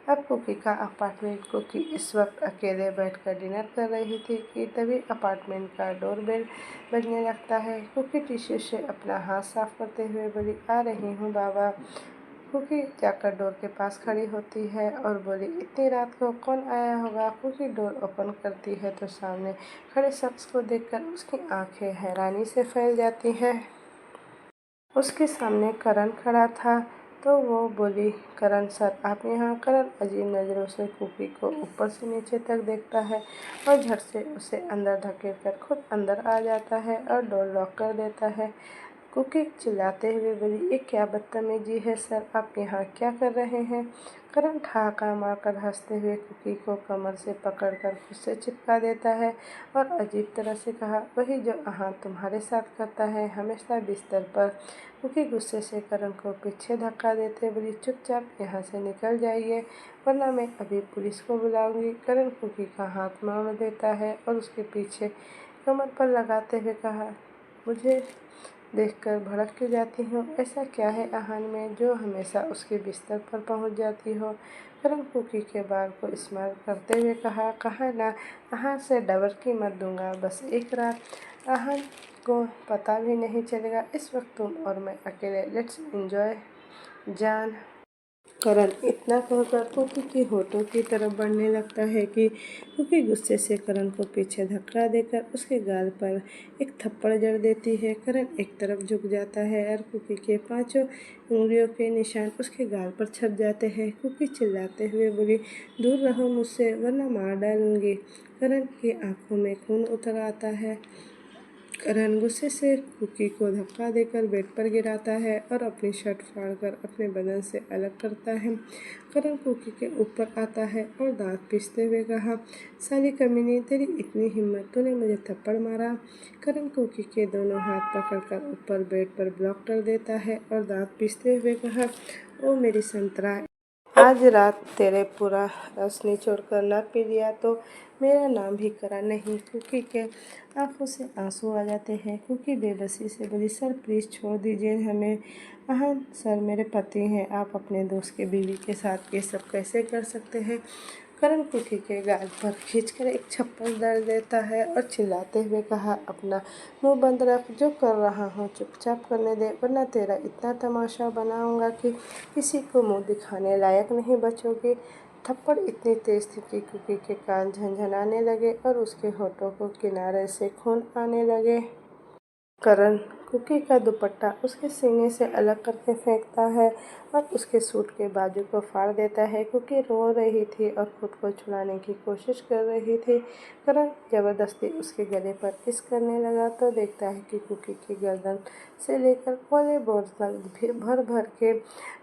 अब कुकी का अपार्टमेंट। कुकी इस वक्त अकेले बैठकर डिनर कर रही थी कि तभी अपार्टमेंट का डोरबेल बजने लगता है। कुकी टिश्यू से अपना हाथ साफ करते हुए बोली, आ रही हूँ बाबा। कुकी जाकर डोर के पास खड़ी होती है और बोली, इतनी रात को कौन आया होगा। कुकी डोर ओपन करती है तो सामने खड़े शख्स को देखकर उसकी आंखें हैरानी से फैल जाती हैं। उसके सामने करण खड़ा था तो वो बोली, करण सर आप यहाँ। करण अजीब नज़रों से कुकी को ऊपर से नीचे तक देखता है और झट से उसे अंदर धकेलकर खुद अंदर आ जाता है और डोर लॉक कर देता है। कुकी चिल्लाते हुए बोली, ये क्या बदतमीजी है सर, आप यहाँ क्या कर रहे हैं। करण ठहाका मारकर हंसते हुए कुकी को कमर से पकड़कर खुद से चिपका देता है और अजीब तरह से कहा, वही जो आहान तुम्हारे साथ करता है, हमेशा बिस्तर पर। कुकी गुस्से से करण को पीछे धक्का देते बोली, चुपचाप यहाँ से निकल जाइए वरना मैं अभी पुलिस को बुलाऊंगी। करण कुकी का हाथ मोड़ देता है और उसके पीछे कमर पर लगाते हुए कहा, मुझे देखकर भड़क क्यों जाती हो। ऐसा क्या है आहान में जो हमेशा उसके बिस्तर पर पहुंच जाती हो। करण कुकी के बाल को स्माइल करते हुए कहा ना, आहान से डबर की मत दूंगा, बस एक रात। आहान को पता भी नहीं चलेगा। इस वक्त तुम और मैं अकेले, लेट्स एंजॉय जान। करण इतना कहकर कुकी के होठों की तरफ बढ़ने लगता है कि कुकी गुस्से से करण को पीछे धक्का देकर उसके गाल पर एक थप्पड़ जड़ देती है। करण एक तरफ झुक जाता है और कुकी के पांचों उंगलियों के निशान उसके गाल पर छप जाते हैं। कुकी चिल्लाते हुए बोली, दूर रहो मुझसे वरना मार डालूंगी। करण की आंखों में खून उतर आता है। करण गुस्से से कुकी को धक्का देकर बेड पर गिराता है और अपनी शर्ट फाड़कर अपने बदन से अलग करता है। करण कुकी के ऊपर आता है और दांत पीसते हुए कहा, साली कमीनी, तेरी इतनी हिम्मत, तूने मुझे थप्पड़ मारा। करण कुकी के दोनों हाथ पकड़कर ऊपर बेड पर ब्लॉक कर देता है और दांत पीसते हुए कहा, ओ मेरी संतरा, आज रात तेरे पूरा रस निचोड़कर न पी लिया तो मेरा नाम भी करण नहीं। कुकी के आंखों से आंसू आ जाते हैं। कुकी बेबसी से बोली, सर प्लीज़ छोड़ दीजिए हमें। आहान सर मेरे पति हैं, आप अपने दोस्त के बीवी के साथ ये सब कैसे कर सकते हैं। करण कुकी के गाल पर खींचकर एक छप्पड़ दर देता है और चिल्लाते हुए कहा, अपना मुंह बंद रख, जो कर रहा हूँ चुपचाप करने दे वरना तेरा इतना तमाशा बनाऊंगा कि किसी को मुंह दिखाने लायक नहीं बचोगे। थप्पड़ इतनी तेज थी कि कुकी के कान झनझनाने लगे और उसके होठों को किनारे से खून आने लगे। करण कुकी का दुपट्टा उसके सीने से अलग करके फेंकता है और उसके सूट के बाजू को फाड़ देता है। कुकी रो रही थी और खुद को छुड़ाने की कोशिश कर रही थी। करण जबरदस्ती उसके गले पर किस करने लगा तो देखता है कि कुकी की गर्दन से लेकर कोले बोर्ड तक भर भर के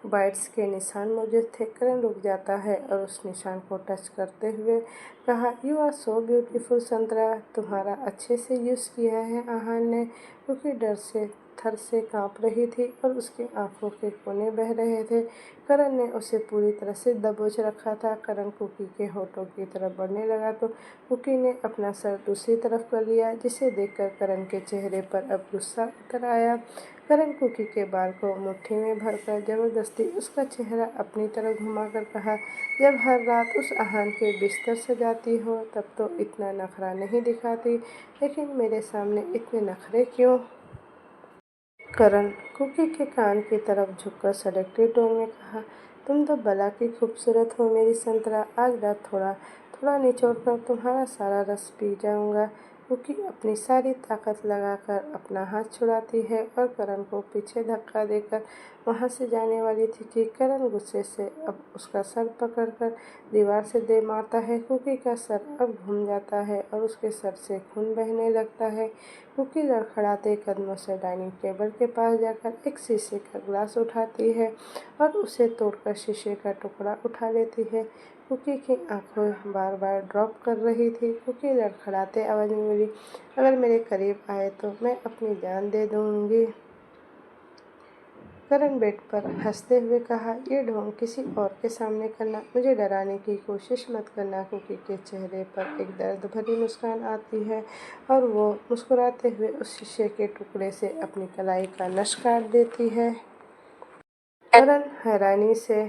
बाइट्स के निशान मौजूद थे। करण रुक जाता है और उस निशान को टच करते हुए कहा, यू आर सो ब्यूटीफुल संतरा, तुम्हारा अच्छे से यूज़ किया है आहान ने। क्योंकि डर से थर से कांप रही थी और उसकी आंखों के कोने बह रहे थे। करण ने उसे पूरी तरह से दबोच रखा था। करण कुकी के होठों की तरफ बढ़ने लगा तो कुकी ने अपना सर दूसरी तरफ कर लिया, जिसे देखकर करण के चेहरे पर अब गुस्सा उतर आया। करण कुकी के बाल को मुट्ठी में भरकर जबरदस्ती उसका चेहरा अपनी तरफ घुमाकर कहा, जब हर रात उस आहान के बिस्तर सजाती हो तब तो इतना नखरा नहीं दिखाती, लेकिन मेरे सामने इतने नखरे क्यों। करण कुकी के कान की तरफ झुककर सडकते टोन में कहा, तुम तो बला की खूबसूरत हो मेरी संतरा, आज रात थोड़ा थोड़ा निचोड़कर तुम्हारा सारा रस पी जाऊंगा। कुकी अपनी सारी ताकत लगाकर अपना हाथ छुड़ाती है और करण को पीछे धक्का देकर वहां से जाने वाली थी कि करण गुस्से से अब उसका सर पकड़कर दीवार से दे मारता है। कुकी का सर अब घूम जाता है और उसके सर से खून बहने लगता है। कुकी लड़खड़ाते कदमों से डाइनिंग टेबल के पास जाकर एक शीशे का ग्लास उठाती है और उसे तोड़कर शीशे का टुकड़ा उठा लेती है। कुकी की आंखें बार बार ड्रॉप कर रही थी। कुकी लड़खड़ाते आवाज में बोली, अगर मेरे करीब आए तो मैं अपनी जान दे दूंगी। करण बेड पर हंसते हुए कहा, ये ढोंग किसी और के सामने करना, मुझे डराने की कोशिश मत करना। कुकी के चेहरे पर एक दर्द भरी मुस्कान आती है और वो मुस्कुराते हुए उस शीशे के टुकड़े से अपनी कलाई का नश काट देती है। करण हैरानी से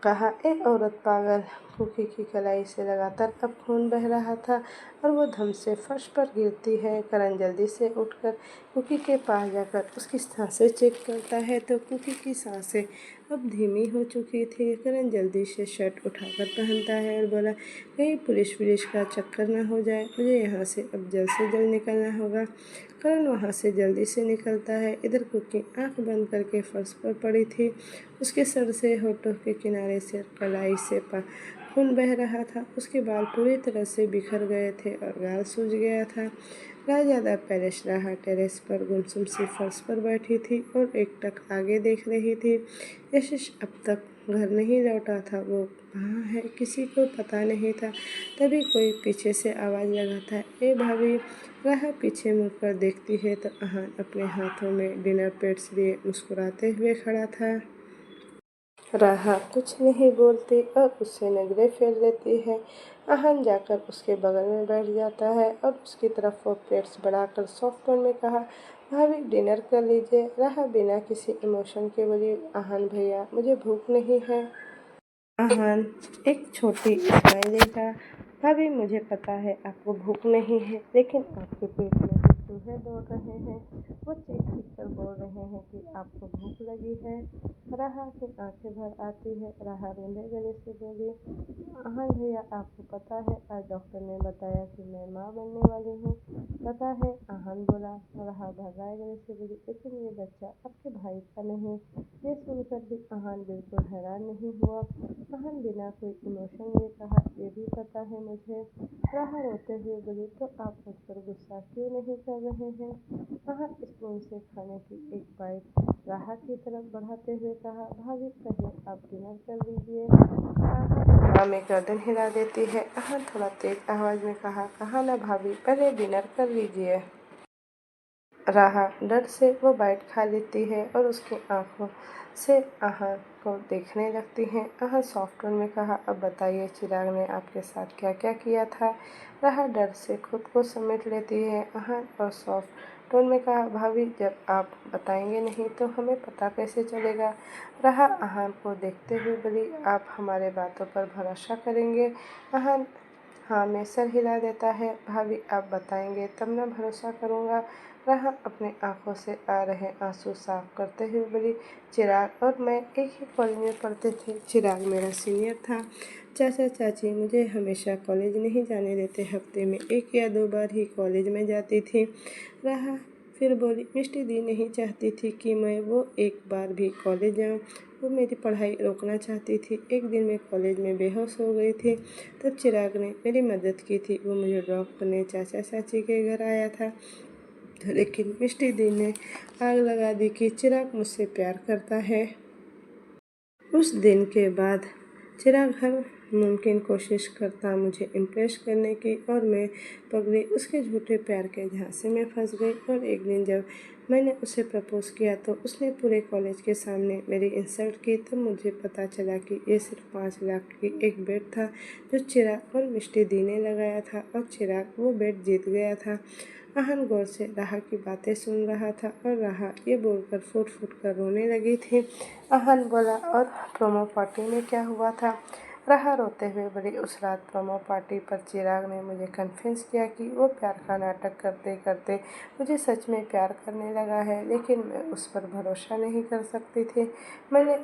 कहा, ए औरत पागल। कुकी की कलाई से लगातार अब खून बह रहा था और वो धम से फर्श पर गिरती है। करण जल्दी से उठकर कुकी के पास जाकर उसकी सांसें चेक करता है तो कुकी की सांसें अब धीमी हो चुकी थी। करण जल्दी से शर्ट उठाकर पहनता है और बोला, कहीं पुलिस का चक्कर न हो जाए, मुझे यहाँ से अब जल्द से जल्द निकलना होगा। करण वहाँ से जल्दी से निकलता है। इधर कुकी आंख बंद करके फर्श पर पड़ी थी। उसके सर से होठों के किनारे से कलाई से खून बह रहा था। उसके बाल पूरी तरह से बिखर गए थे और गाल सूज गया था। राहज़ादा पैलेस राहा टेरेस पर गुमसुम सी फर्श पर बैठी थी और एकटक आगे देख रही थी। यशिश अब तक घर नहीं लौटा था। वो कहाँ है किसी को पता नहीं था। तभी कोई पीछे से आवाज़ लगाता है, ए भाभी। राहा पीछे मुड़कर देखती है तो अहान अपने हाथों में डिनर प्लेट्स लिए मुस्कुराते हुए खड़ा था। राहा कुछ नहीं बोलती और उससे नजरें फेर लेती है। अहान जाकर उसके बगल में बैठ जाता है और उसकी तरफ वो प्लेट्स बढ़ाकर सॉफ्ट टोन में कहा, भाभी डिनर कर लीजिए। राहा बिना किसी इमोशन के बोली, अहान भैया मुझे भूख नहीं है। अहान एक छोटी स्माइल देता, भाभी मुझे पता है आपको भूख नहीं है, लेकिन आपके पेट में जो चूहे दौड़ रहे हैं वो चीख कर बोल रहे हैं कि आपको भूख लगी है। राहा की आंखें भर आती है। राहा रूंधे गले से बोली, हाँ भैया आपको पता है आज डॉक्टर ने बताया कि मैं माँ बनने वाली हूँ। पता है, अहान बोला। राहा घबराए गले से बोली, लेकिन ये बच्चा आपके भाई का नहीं। ये सुनकर भी अहान बिल्कुल हैरान नहीं हुआ। अहान बिना कोई इमोशन लिए कहा, ये भी पता है मुझे। राहा रोते हुए बोली, तो आप मुझ पर गुस्सा क्यों नहीं कर रहे हैं। अहान स्पून से खाने की एक बाइट राहा की तरफ बढ़ाते हुए कहा, भाभी पहले आप डिनर कर लीजिए। राहा में गर्दन हिला देती है। अहान थोड़ा तेज आवाज में कहा ना भाभी, पहले डिनर कर लीजिए। राहा डर से वो बाइट खा लेती है और उसकी आंखों से अहान को देखने लगती हैं। अहान सॉफ्ट टोन में कहा, अब बताइए चिराग ने आपके साथ क्या क्या किया था। राहा डर से खुद को समेट लेती है। अहान और सॉफ्ट टोन में कहा, भाभी जब आप बताएंगे नहीं तो हमें पता कैसे चलेगा। राहा अहान को देखते हुए बोली, आप हमारे बातों पर भरोसा करेंगे। अहान हाँ में सर हिला देता है। भाभी आप बताएंगे तब ना भरोसा करूँगा। राहा अपने आंखों से आ रहे आंसू साफ करते हुए बोली, चिराग और मैं एक ही कॉलेज में पढ़ते थे। चिराग मेरा सीनियर था। चाचा चाची मुझे हमेशा कॉलेज नहीं जाने देते। हफ्ते में 1 या 2 बार ही कॉलेज में जाती थी। राहा फिर बोली, मिष्टी दी नहीं चाहती थी कि मैं वो एक बार भी कॉलेज जाऊँ। वो मेरी पढ़ाई रोकना चाहती थी। एक दिन मैं कॉलेज में बेहोश हो गई थी। तब चिराग ने मेरी मदद की थी। वो मुझे ड्रॉप करने चाचा चाची के घर आया था, लेकिन मिष्टी दी ने आग लगा दी कि चिराग मुझसे प्यार करता है। उस दिन के बाद चिराग हर मुमकिन कोशिश करता मुझे इम्प्रेस करने की और मैं पगली उसके झूठे प्यार के झांसे में फंस गई। और एक दिन जब मैंने उसे प्रपोज किया तो उसने पूरे कॉलेज के सामने मेरी इंसल्ट की। तब मुझे पता चला कि ये सिर्फ 5 लाख की एक बेट था जो चिराग और मिष्टी दी ने लगाया था और चिराग वो बेट जीत गया था। अहान गौर से राहा की बातें सुन रहा था और राहा ये बोलकर फूट फूट कर रोने लगी थी। अहान बोला, और प्रोमो पार्टी में क्या हुआ था। राहा रोते हुए बोली, उस रात प्रोमो पार्टी पर चिराग ने मुझे कन्विंस किया कि वो प्यार का नाटक करते करते मुझे सच में प्यार करने लगा है, लेकिन मैं उस पर भरोसा नहीं कर सकती थी। मैंने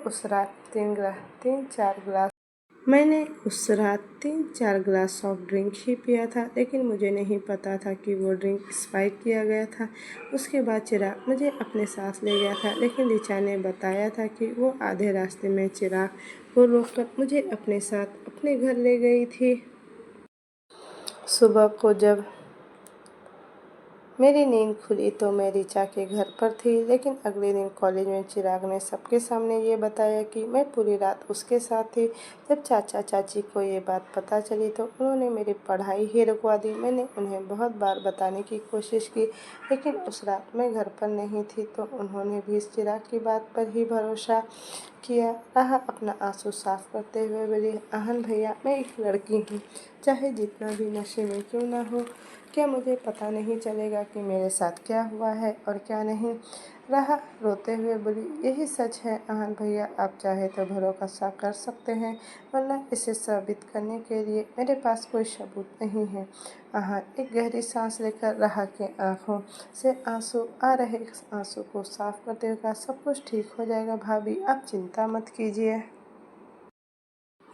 उस रात 3-4 ग्लास सॉफ्ट ड्रिंक ही पिया था, लेकिन मुझे नहीं पता था कि वो ड्रिंक स्पाइक किया गया था। उसके बाद चिराग मुझे अपने साथ ले गया था, लेकिन ऋचा ने बताया था कि वो आधे रास्ते में चिराग को रोककर मुझे अपने साथ अपने घर ले गई थी। सुबह को जब मेरी नींद खुली तो मैं ऋचा के घर पर थी, लेकिन अगले दिन कॉलेज में चिराग ने सबके सामने ये बताया कि मैं पूरी रात उसके साथ थी। जब चाचा चाची को ये बात पता चली तो उन्होंने मेरी पढ़ाई ही रुकवा दी। मैंने उन्हें बहुत बार बताने की कोशिश की, लेकिन उस रात मैं घर पर नहीं थी तो उन्होंने भी इस चिराग की बात पर ही भरोसा किया। राहा अपना आंसू साफ करते हुए बोली, आहन भैया, मैं एक लड़की हूँ, चाहे जितना भी नशे में क्यों ना हो। क्या मुझे पता नहीं चलेगा कि मेरे साथ क्या हुआ है और क्या नहीं। राहा रोते हुए बोली, यही सच है आहन भैया, आप चाहे तो भरोसा कर सकते हैं, वरना इसे साबित करने के लिए मेरे पास कोई सबूत नहीं है। आहन एक गहरी सांस लेकर राहा के आंखों से आंसू आ रहे आंसू को साफ करते हुए कहा, सब कुछ ठीक हो जाएगा भाभी, आप चिंता मत कीजिए।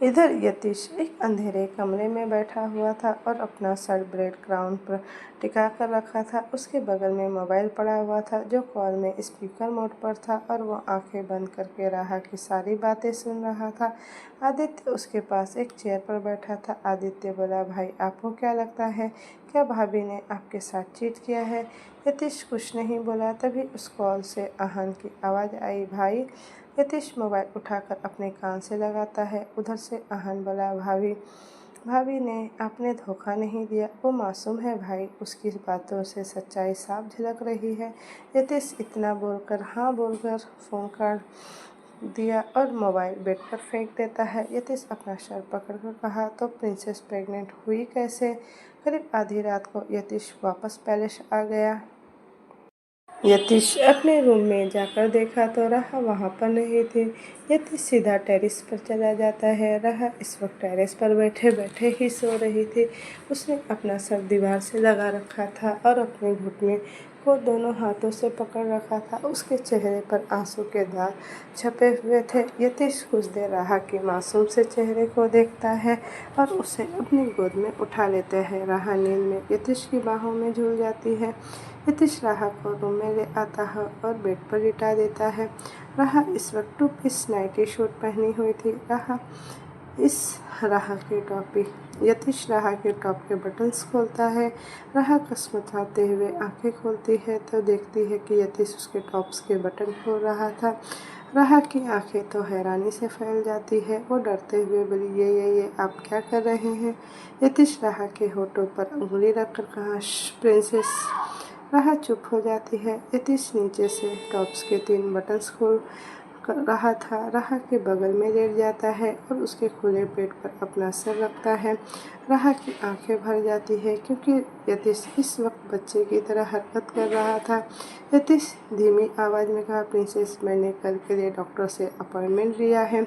इधर यतीश एक अंधेरे कमरे में बैठा हुआ था और अपना सर ब्रेड क्राउन पर टिका कर रखा था। उसके बगल में मोबाइल पड़ा हुआ था जो कॉल में स्पीकर मोड पर था और वो आंखें बंद करके राहा की सारी बातें सुन रहा था। आदित्य उसके पास एक चेयर पर बैठा था। आदित्य बोला, भाई आपको क्या लगता है, क्या भाभी ने आपके साथ चीट किया है? यतीश कुछ नहीं बोला। तभी उस कॉल से आहन की आवाज़ आई, भाई। यतीश मोबाइल उठाकर अपने कान से लगाता है। उधर से आहन बोला, भाभी भाभी ने आपने धोखा नहीं दिया, वो मासूम है भाई, उसकी बातों से सच्चाई साफ झलक रही है। यतीश इतना बोलकर हाँ बोलकर फ़ोन काट दिया और मोबाइल बेड पर फेंक देता है। यतीश अपना सर पकड़कर कहा, तो प्रिंसेस प्रेग्नेंट हुई कैसे? करीब आधी रात को यतीश वापस पैलेस आ गया। यतीश अपने रूम में जाकर देखा तो राहा वहाँ पर नहीं थी। यतीश सीधा टेरेस पर चला जाता है। राहा इस वक्त टेरेस पर बैठे बैठे ही सो रही थी। उसने अपना सर दीवार से लगा रखा था और अपने घुटने को दोनों हाथों से पकड़ रखा था। उसके चेहरे पर आंसू के दाग छपे हुए थे। यतीश कुछ देर राहा के मासूम से चेहरे को देखता है और उसे अपनी गोद में उठा लेते हैं। राहा नींद में यतीश की बाहों में झूल जाती है। यतीश राहा को रूम में ले आता है और बेड पर लिटा देता है। राहा इस वक्त 2 पीस नाइटी सूट पहनी हुई थी। यतीश राहा के टॉप के बटन्स खोलता है। राहा कसमसाते हुए आंखें खोलती है तो देखती है कि यतीश उसके टॉप्स के बटन खोल रहा था। राहा की आंखें तो हैरानी से फैल जाती है। वो डरते हुए बोली, ये आप क्या कर रहे हैं? यतीश राहा के होठों पर उंगली रखकर कहा, प्रिंसेस। राहा चुप हो जाती है। यतीश नीचे से टॉप्स के 3 बटन्स खोल रहा था। राहा के बगल में लेट जाता है और उसके खुले पेट पर अपना सर रखता है। राहा की आंखें भर जाती है क्योंकि यतीश इस वक्त बच्चे की तरह हरकत कर रहा था। यतीश धीमी आवाज़ में कहा, प्रिंसेस, मैंने कल के लिए डॉक्टर से अपॉइंटमेंट लिया है,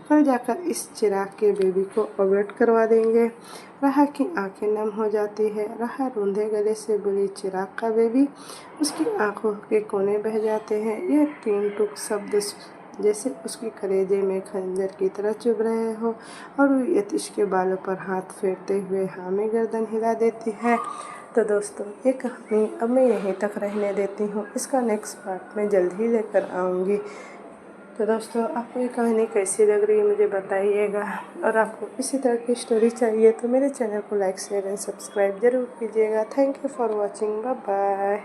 कल जाकर इस चिराग के बेबी को ऑपरेट करवा देंगे। राहा की आंखें नम हो जाती है। राहा रूंधे गले से बोली, चिराग का बेबी? उसकी आंखों के कोने बह जाते हैं। यह 3 टूक शब्द जैसे उसके कलेजे में खंजर की तरह चुभ रहे हो और वो यतीश के बालों पर हाथ फेरते हुए हाँ में गर्दन हिला देती है। तो दोस्तों, ये कहानी अब मैं यहीं तक रहने देती हूँ। इसका नेक्स्ट पार्ट मैं जल्द ही लेकर आऊँगी। तो दोस्तों, आपको ये कहानी कैसी लग रही है मुझे बताइएगा, और आपको इसी तरह की स्टोरी चाहिए तो मेरे चैनल को लाइक शेयर एंड सब्सक्राइब ज़रूर कीजिएगा। Thank you for watching. Bye bye.